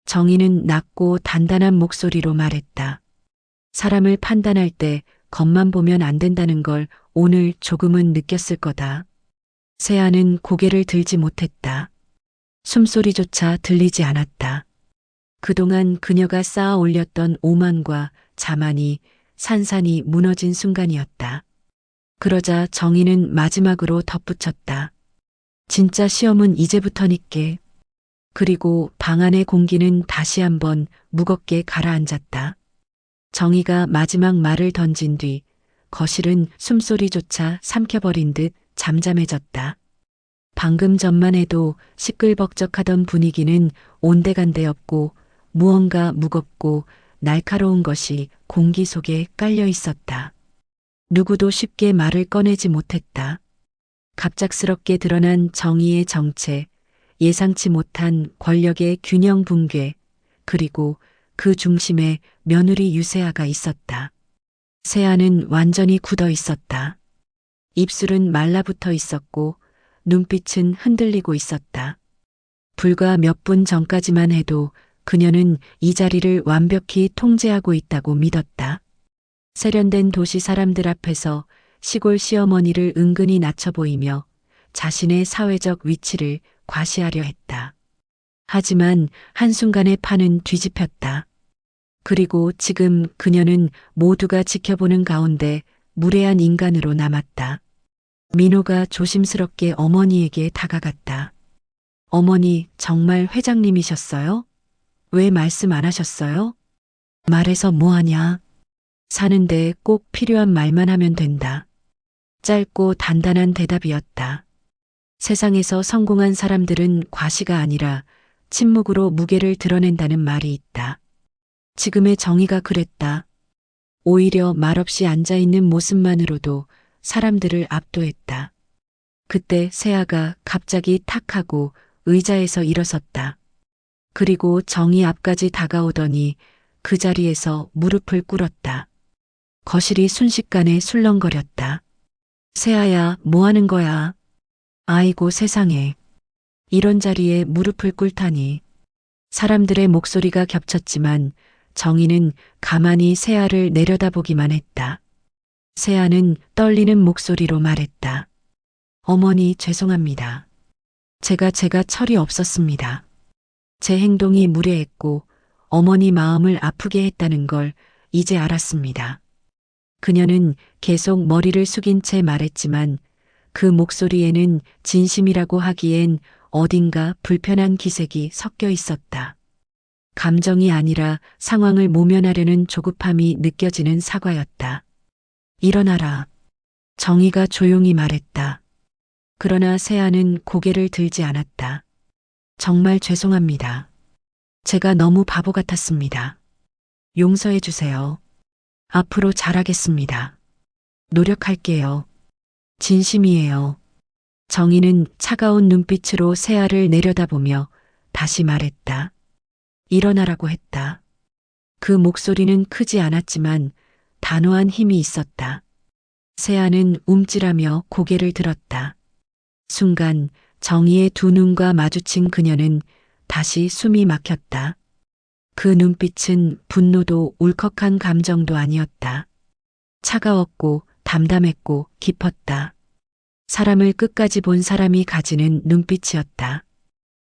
정희는 낮고 단단한 목소리로 말했다. 사람을 판단할 때 겉만 보면 안 된다는 걸 오늘 조금은 느꼈을 거다. 세아는 고개를 들지 못했다. 숨소리조차 들리지 않았다. 그동안 그녀가 쌓아 올렸던 오만과 자만이 산산이 무너진 순간이었다. 그러자 정희는 마지막으로 덧붙였다. 진짜 시험은 이제부터니께. 그리고 방 안의 공기는 다시 한번 무겁게 가라앉았다. 정희가 마지막 말을 던진 뒤 거실은 숨소리조차 삼켜버린 듯 잠잠해졌다. 방금 전만 해도 시끌벅적하던 분위기는 온데간데없고 무언가 무겁고 날카로운 것이 공기 속에 깔려 있었다. 누구도 쉽게 말을 꺼내지 못했다. 갑작스럽게 드러난 정의의 정체, 예상치 못한 권력의 균형 붕괴, 그리고 그 중심에 며느리 유세아가 있었다. 세아는 완전히 굳어 있었다. 입술은 말라붙어 있었고 눈빛은 흔들리고 있었다. 불과 몇 분 전까지만 해도 그녀는 이 자리를 완벽히 통제하고 있다고 믿었다. 세련된 도시 사람들 앞에서 시골 시어머니를 은근히 낮춰 보이며 자신의 사회적 위치를 과시하려 했다. 하지만 한순간에 판은 뒤집혔다. 그리고 지금 그녀는 모두가 지켜보는 가운데 무례한 인간으로 남았다. 민호가 조심스럽게 어머니에게 다가갔다. 어머니, 정말 회장님이셨어요? 왜 말씀 안 하셨어요? 말해서 뭐하냐? 사는데 꼭 필요한 말만 하면 된다. 짧고 단단한 대답이었다. 세상에서 성공한 사람들은 과시가 아니라 침묵으로 무게를 드러낸다는 말이 있다. 지금의 정의가 그랬다. 오히려 말없이 앉아있는 모습만으로도 사람들을 압도했다. 그때 세아가 갑자기 탁 하고 의자에서 일어섰다. 그리고 정의 앞까지 다가오더니 그 자리에서 무릎을 꿇었다. 거실이 순식간에 술렁거렸다. 세아야, 뭐 하는 거야? 아이고 세상에. 이런 자리에 무릎을 꿇다니. 사람들의 목소리가 겹쳤지만 정희는 가만히 세아를 내려다보기만 했다. 세아는 떨리는 목소리로 말했다. 어머니 죄송합니다. 제가 철이 없었습니다. 제 행동이 무례했고 어머니 마음을 아프게 했다는 걸 이제 알았습니다. 그녀는 계속 머리를 숙인 채 말했지만 그 목소리에는 진심이라고 하기엔 어딘가 불편한 기색이 섞여 있었다. 감정이 아니라 상황을 모면하려는 조급함이 느껴지는 사과였다. 일어나라. 정희가 조용히 말했다. 그러나 세아는 고개를 들지 않았다. 정말 죄송합니다. 제가 너무 바보 같았습니다. 용서해 주세요. 앞으로 잘하겠습니다. 노력할게요. 진심이에요. 정희는 차가운 눈빛으로 세아를 내려다보며 다시 말했다. 일어나라고 했다. 그 목소리는 크지 않았지만 단호한 힘이 있었다. 세아는 움찔하며 고개를 들었다. 순간 정희의 두 눈과 마주친 그녀는 다시 숨이 막혔다. 그 눈빛은 분노도 울컥한 감정도 아니었다. 차가웠고 담담했고 깊었다. 사람을 끝까지 본 사람이 가지는 눈빛이었다.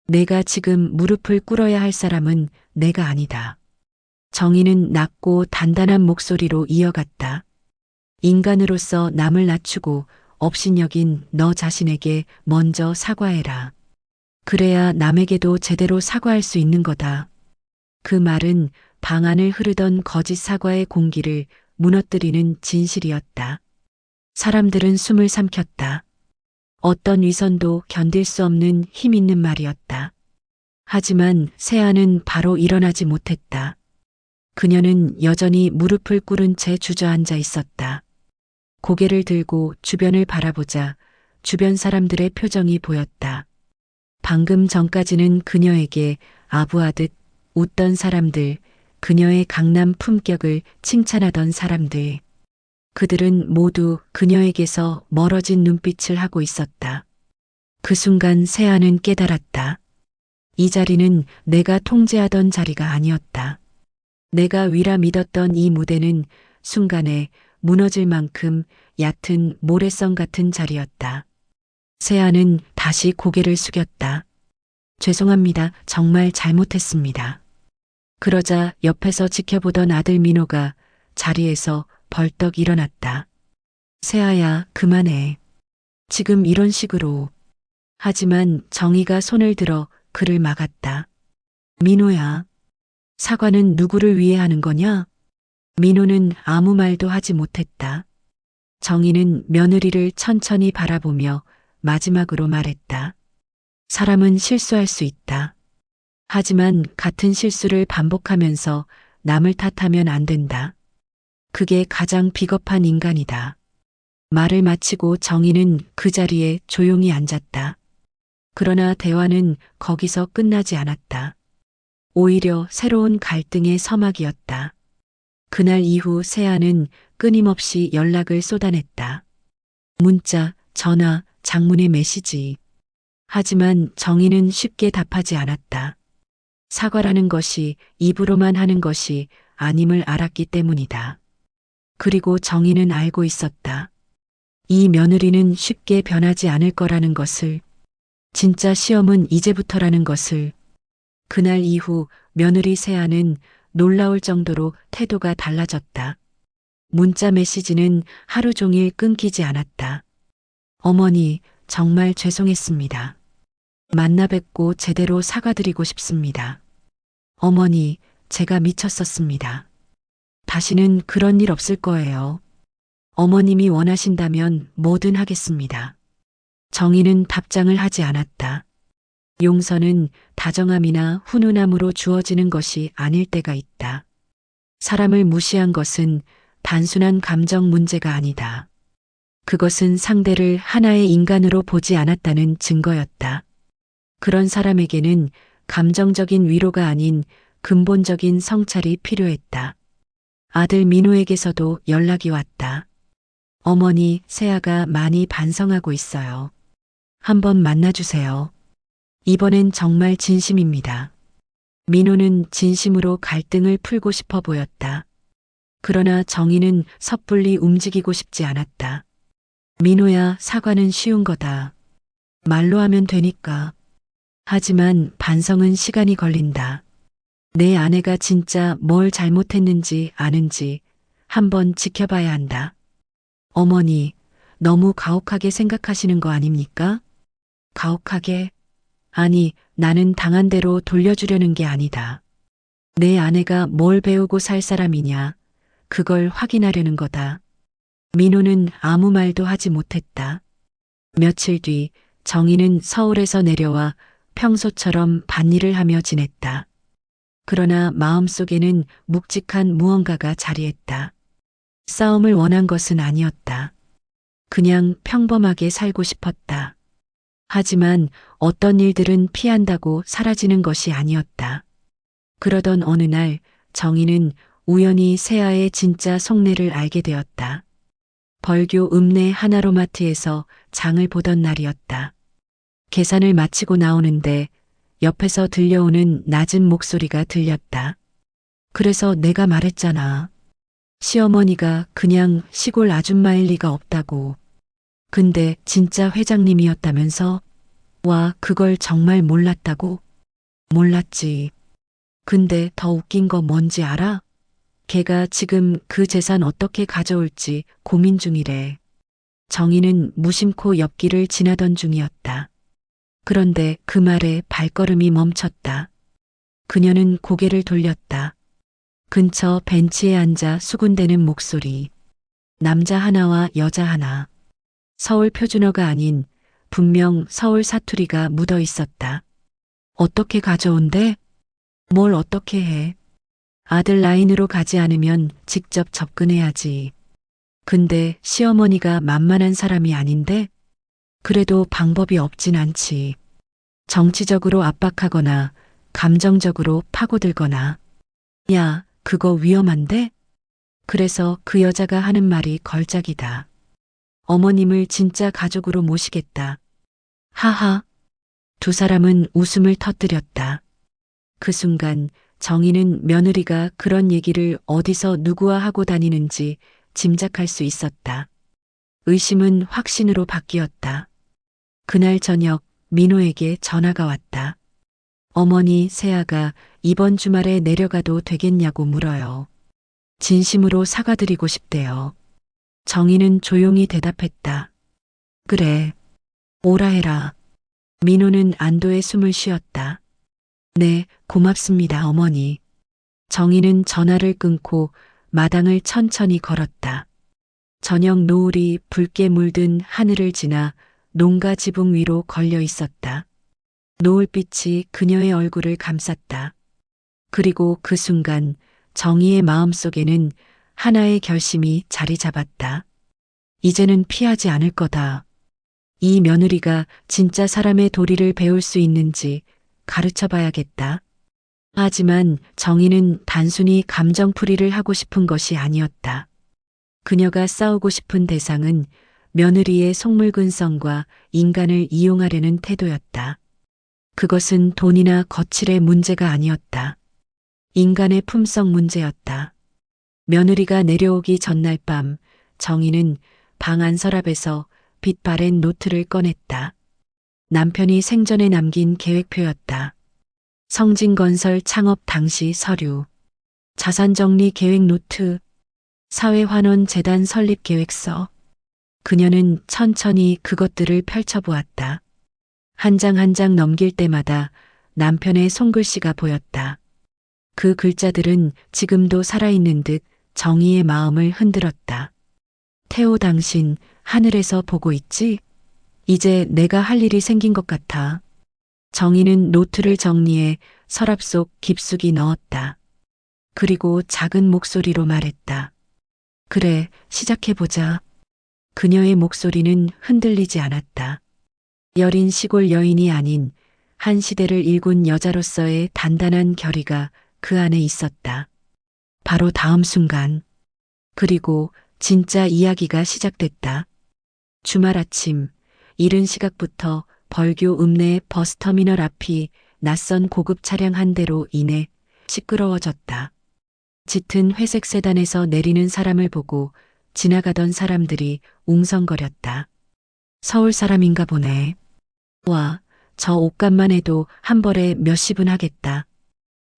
내가 지금 무릎을 꿇어야 할 사람은 내가 아니다. 정희는 낮고 단단한 목소리로 이어갔다. 인간으로서 남을 낮추고 업신여긴 너 자신에게 먼저 사과해라. 그래야 남에게도 제대로 사과할 수 있는 거다. 그 말은 방 안을 흐르던 거짓 사과의 공기를 무너뜨리는 진실이었다. 사람들은 숨을 삼켰다. 어떤 위선도 견딜 수 없는 힘 있는 말이었다. 하지만 세아는 바로 일어나지 못했다. 그녀는 여전히 무릎을 꿇은 채 주저앉아 있었다. 고개를 들고 주변을 바라보자 주변 사람들의 표정이 보였다. 방금 전까지는 그녀에게 아부하듯 웃던 사람들, 그녀의 강남 품격을 칭찬하던 사람들. 그들은 모두 그녀에게서 멀어진 눈빛을 하고 있었다. 그 순간 세아는 깨달았다. 이 자리는 내가 통제하던 자리가 아니었다. 내가 위라 믿었던 이 무대는 순간에 무너질 만큼 얕은 모래성 같은 자리였다. 세아는 다시 고개를 숙였다. 죄송합니다. 정말 잘못했습니다. 그러자 옆에서 지켜보던 아들 민호가 자리에서 벌떡 일어났다. 세아야, 그만해. 지금 이런 식으로. 하지만 정희가 손을 들어 그를 막았다. 민호야, 사과는 누구를 위해 하는 거냐? 민호는 아무 말도 하지 못했다. 정희는 며느리를 천천히 바라보며 마지막으로 말했다. 사람은 실수할 수 있다. 하지만 같은 실수를 반복하면서 남을 탓하면 안 된다. 그게 가장 비겁한 인간이다. 말을 마치고 정희는 그 자리에 조용히 앉았다. 그러나 대화는 거기서 끝나지 않았다. 오히려 새로운 갈등의 서막이었다. 그날 이후 세아는 끊임없이 연락을 쏟아냈다. 문자, 전화, 장문의 메시지. 하지만 정희는 쉽게 답하지 않았다. 사과라는 것이 입으로만 하는 것이 아님을 알았기 때문이다. 그리고 정희는 알고 있었다. 이 며느리는 쉽게 변하지 않을 거라는 것을, 진짜 시험은 이제부터라는 것을. 그날 이후 며느리 세아는 놀라울 정도로 태도가 달라졌다. 문자 메시지는 하루 종일 끊기지 않았다. 어머니, 정말 죄송했습니다. 만나 뵙고 제대로 사과드리고 싶습니다. 어머니, 제가 미쳤었습니다. 다시는 그런 일 없을 거예요. 어머님이 원하신다면 뭐든 하겠습니다. 정희는 답장을 하지 않았다. 용서는 다정함이나 훈훈함으로 주어지는 것이 아닐 때가 있다. 사람을 무시한 것은 단순한 감정 문제가 아니다. 그것은 상대를 하나의 인간으로 보지 않았다는 증거였다. 그런 사람에게는 감정적인 위로가 아닌 근본적인 성찰이 필요했다. 아들 민호에게서도 연락이 왔다. 어머니, 세아가 많이 반성하고 있어요. 한번 만나주세요. 이번엔 정말 진심입니다. 민호는 진심으로 갈등을 풀고 싶어 보였다. 그러나 정희는 섣불리 움직이고 싶지 않았다. 민호야, 사과는 쉬운 거다. 말로 하면 되니까. 하지만 반성은 시간이 걸린다. 내 아내가 진짜 뭘 잘못했는지 아는지 한번 지켜봐야 한다. 어머니, 너무 가혹하게 생각하시는 거 아닙니까? 가혹하게? 아니, 나는 당한 대로 돌려주려는 게 아니다. 내 아내가 뭘 배우고 살 사람이냐, 그걸 확인하려는 거다. 민호는 아무 말도 하지 못했다. 며칠 뒤 정희는 서울에서 내려와 평소처럼 밭일을 하며 지냈다. 그러나 마음속에는 묵직한 무언가가 자리했다. 싸움을 원한 것은 아니었다. 그냥 평범하게 살고 싶었다. 하지만 어떤 일들은 피한다고 사라지는 것이 아니었다. 그러던 어느 날 정희는 우연히 세아의 진짜 속내를 알게 되었다. 벌교 읍내 하나로마트에서 장을 보던 날이었다. 계산을 마치고 나오는데 옆에서 들려오는 낮은 목소리가 들렸다. 그래서 내가 말했잖아. 시어머니가 그냥 시골 아줌마일 리가 없다고. 근데 진짜 회장님이었다면서? 와, 그걸 정말 몰랐다고? 몰랐지. 근데 더 웃긴 거 뭔지 알아? 걔가 지금 그 재산 어떻게 가져올지 고민 중이래. 정희는 무심코 옆길을 지나던 중이었다. 그런데 그 말에 발걸음이 멈췄다. 그녀는 고개를 돌렸다. 근처 벤치에 앉아 수군대는 목소리. 남자 하나와 여자 하나. 서울 표준어가 아닌 분명 서울 사투리가 묻어 있었다. 어떻게 가져온대? 뭘 어떻게 해? 아들 라인으로 가지 않으면 직접 접근해야지. 근데 시어머니가 만만한 사람이 아닌데? 그래도 방법이 없진 않지. 정치적으로 압박하거나 감정적으로 파고들거나. 야, 그거 위험한데? 그래서 그 여자가 하는 말이 걸작이다. 어머님을 진짜 가족으로 모시겠다. 하하. 두 사람은 웃음을 터뜨렸다. 그 순간 정희는 며느리가 그런 얘기를 어디서 누구와 하고 다니는지 짐작할 수 있었다. 의심은 확신으로 바뀌었다. 그날 저녁 민호에게 전화가 왔다. 어머니 세아가 이번 주말에 내려가도 되겠냐고 물어요. 진심으로 사과드리고 싶대요. 정희는 조용히 대답했다. 그래. 오라 해라. 민호는 안도의 숨을 쉬었다. 네, 고맙습니다, 어머니. 정희는 전화를 끊고 마당을 천천히 걸었다. 저녁 노을이 붉게 물든 하늘을 지나 농가 지붕 위로 걸려 있었다. 노을빛이 그녀의 얼굴을 감쌌다. 그리고 그 순간 정희의 마음속에는 하나의 결심이 자리 잡았다. 이제는 피하지 않을 거다. 이 며느리가 진짜 사람의 도리를 배울 수 있는지 가르쳐 봐야겠다. 하지만 정희는 단순히 감정풀이를 하고 싶은 것이 아니었다. 그녀가 싸우고 싶은 대상은 며느리의 속물근성과 인간을 이용하려는 태도였다. 그것은 돈이나 거칠의 문제가 아니었다. 인간의 품성 문제였다. 며느리가 내려오기 전날 밤 정희는 방 안 서랍에서 빛 바랜 노트를 꺼냈다. 남편이 생전에 남긴 계획표였다. 성진건설 창업 당시 서류, 자산정리 계획 노트, 사회환원 재단 설립 계획서. 그녀는 천천히 그것들을 펼쳐보았다. 한 장 한 장 넘길 때마다 남편의 손글씨가 보였다. 그 글자들은 지금도 살아있는 듯 정희의 마음을 흔들었다. 태호 당신 하늘에서 보고 있지? 이제 내가 할 일이 생긴 것 같아. 정희는 노트를 정리해 서랍 속 깊숙이 넣었다. 그리고 작은 목소리로 말했다. 그래, 시작해보자. 그녀의 목소리는 흔들리지 않았다. 여린 시골 여인이 아닌 한 시대를 일군 여자로서의 단단한 결의가 그 안에 있었다. 바로 다음 순간. 그리고 진짜 이야기가 시작됐다. 주말 아침, 이른 시각부터 벌교 읍내 버스터미널 앞이 낯선 고급 차량 한 대로 인해 시끄러워졌다. 짙은 회색 세단에서 내리는 사람을 보고 지나가던 사람들이 웅성거렸다. 서울 사람인가 보네. 와, 저 옷값만 해도 한 벌에 몇십은 하겠다.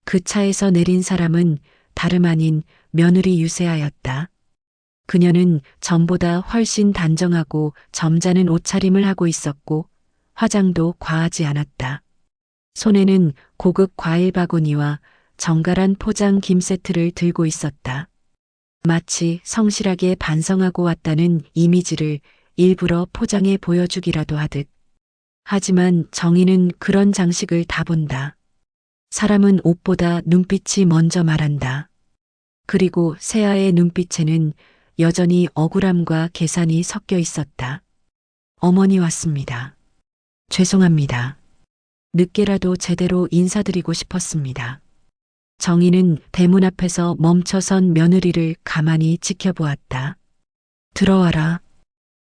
그 차에서 내린 사람은 다름 아닌 며느리 유세아였다. 그녀는 전보다 훨씬 단정하고 점잖은 옷차림을 하고 있었고 화장도 과하지 않았다. 손에는 고급 과일 바구니와 정갈한 포장 김 세트를 들고 있었다. 마치 성실하게 반성하고 왔다는 이미지를 일부러 포장해 보여주기라도 하듯. 하지만 정희는 그런 장식을 다 본다. 사람은 옷보다 눈빛이 먼저 말한다. 그리고 세아의 눈빛에는 여전히 억울함과 계산이 섞여 있었다. 어머니 왔습니다. 죄송합니다. 늦게라도 제대로 인사드리고 싶었습니다. 정희는 대문 앞에서 멈춰선 며느리를 가만히 지켜보았다. 들어와라.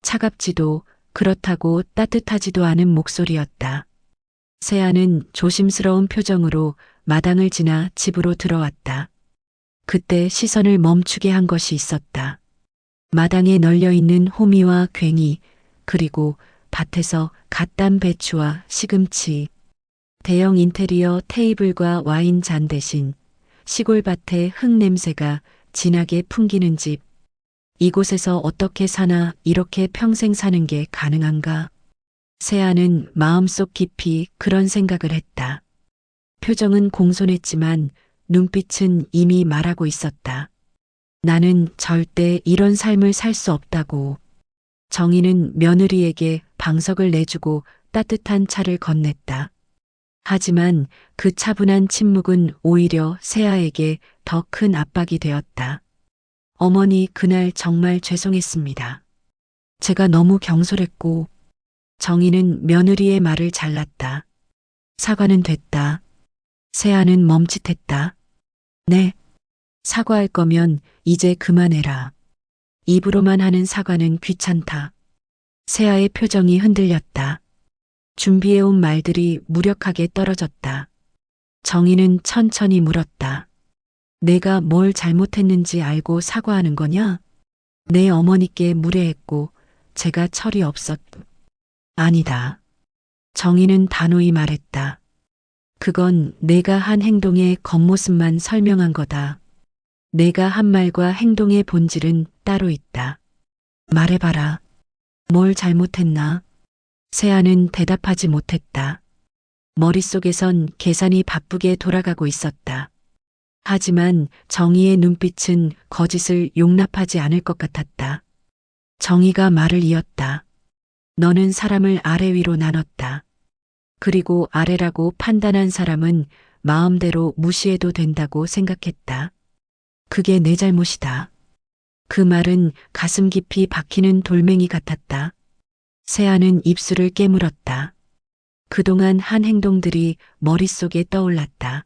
차갑지도 그렇다고 따뜻하지도 않은 목소리였다. 세아는 조심스러운 표정으로 마당을 지나 집으로 들어왔다. 그때 시선을 멈추게 한 것이 있었다. 마당에 널려있는 호미와 괭이, 그리고 밭에서 갓 딴 배추와 시금치, 대형 인테리어 테이블과 와인 잔 대신 시골 밭의 흙 냄새가 진하게 풍기는 집. 이곳에서 어떻게 사나 이렇게 평생 사는 게 가능한가? 세아는 마음속 깊이 그런 생각을 했다. 표정은 공손했지만 눈빛은 이미 말하고 있었다. 나는 절대 이런 삶을 살 수 없다고. 정희는 며느리에게 방석을 내주고 따뜻한 차를 건넸다. 하지만 그 차분한 침묵은 오히려 세아에게 더 큰 압박이 되었다. 어머니, 그날 정말 죄송했습니다. 제가 너무 경솔했고. 정희는 며느리의 말을 잘랐다. 사과는 됐다. 세아는 멈칫했다. 네. 사과할 거면 이제 그만해라. 입으로만 하는 사과는 귀찮다. 세아의 표정이 흔들렸다. 준비해온 말들이 무력하게 떨어졌다. 정희는 천천히 물었다. 내가 뭘 잘못했는지 알고 사과하는 거냐? 내 어머니께 무례했고 제가 철이 없었고. 아니다. 정희는 단호히 말했다. 그건 내가 한 행동의 겉모습만 설명한 거다. 내가 한 말과 행동의 본질은 따로 있다. 말해봐라. 뭘 잘못했나? 세아는 대답하지 못했다. 머릿속에선 계산이 바쁘게 돌아가고 있었다. 하지만 정희의 눈빛은 거짓을 용납하지 않을 것 같았다. 정희가 말을 이었다. 너는 사람을 아래 위로 나눴다. 그리고 아래라고 판단한 사람은 마음대로 무시해도 된다고 생각했다. 그게 내 잘못이다. 그 말은 가슴 깊이 박히는 돌멩이 같았다. 세아는 입술을 깨물었다. 그동안 한 행동들이 머릿속에 떠올랐다.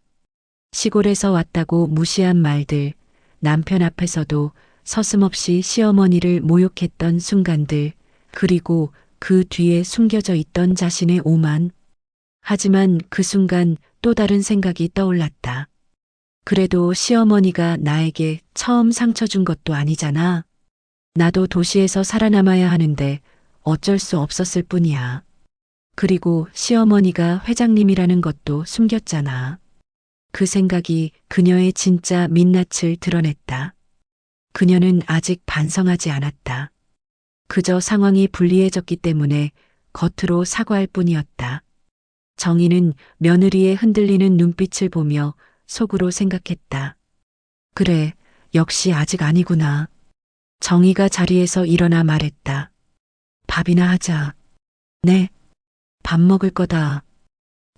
시골에서 왔다고 무시한 말들, 남편 앞에서도 서슴없이 시어머니를 모욕했던 순간들, 그리고 그 뒤에 숨겨져 있던 자신의 오만. 하지만 그 순간 또 다른 생각이 떠올랐다. 그래도 시어머니가 나에게 처음 상처 준 것도 아니잖아. 나도 도시에서 살아남아야 하는데 어쩔 수 없었을 뿐이야. 그리고 시어머니가 회장님이라는 것도 숨겼잖아. 그 생각이 그녀의 진짜 민낯을 드러냈다. 그녀는 아직 반성하지 않았다. 그저 상황이 불리해졌기 때문에 겉으로 사과할 뿐이었다. 정희는 며느리의 흔들리는 눈빛을 보며 속으로 생각했다. 그래, 역시 아직 아니구나. 정희가 자리에서 일어나 말했다. 밥이나 하자. 네, 밥 먹을 거다.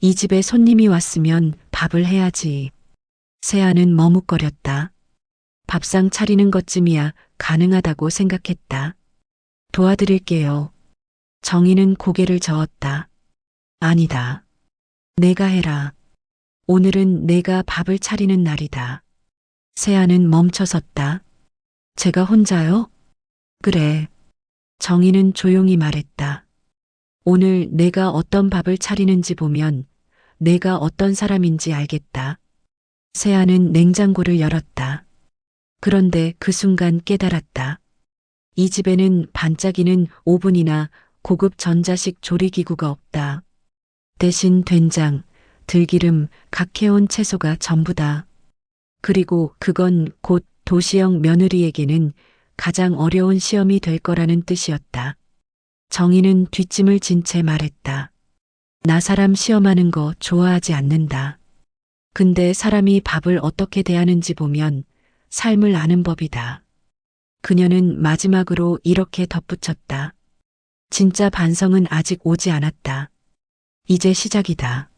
이 집에 손님이 왔으면 밥을 해야지. 세아는 머뭇거렸다. 밥상 차리는 것쯤이야 가능하다고 생각했다. 도와드릴게요. 정희는 고개를 저었다. 아니다. 내가 해라. 오늘은 내가 밥을 차리는 날이다. 세아는 멈춰섰다. 제가 혼자요? 그래. 정희는 조용히 말했다. 오늘 내가 어떤 밥을 차리는지 보면 내가 어떤 사람인지 알겠다. 세아는 냉장고를 열었다. 그런데 그 순간 깨달았다. 이 집에는 반짝이는 오븐이나 고급 전자식 조리기구가 없다. 대신 된장, 들기름, 각해온 채소가 전부다. 그리고 그건 곧 도시형 며느리에게는 가장 어려운 시험이 될 거라는 뜻이었다. 정희는 뒷짐을 진 채 말했다. 나 사람 시험하는 거 좋아하지 않는다. 근데 사람이 밥을 어떻게 대하는지 보면 삶을 아는 법이다. 그녀는 마지막으로 이렇게 덧붙였다. 진짜 반성은 아직 오지 않았다. 이제 시작이다.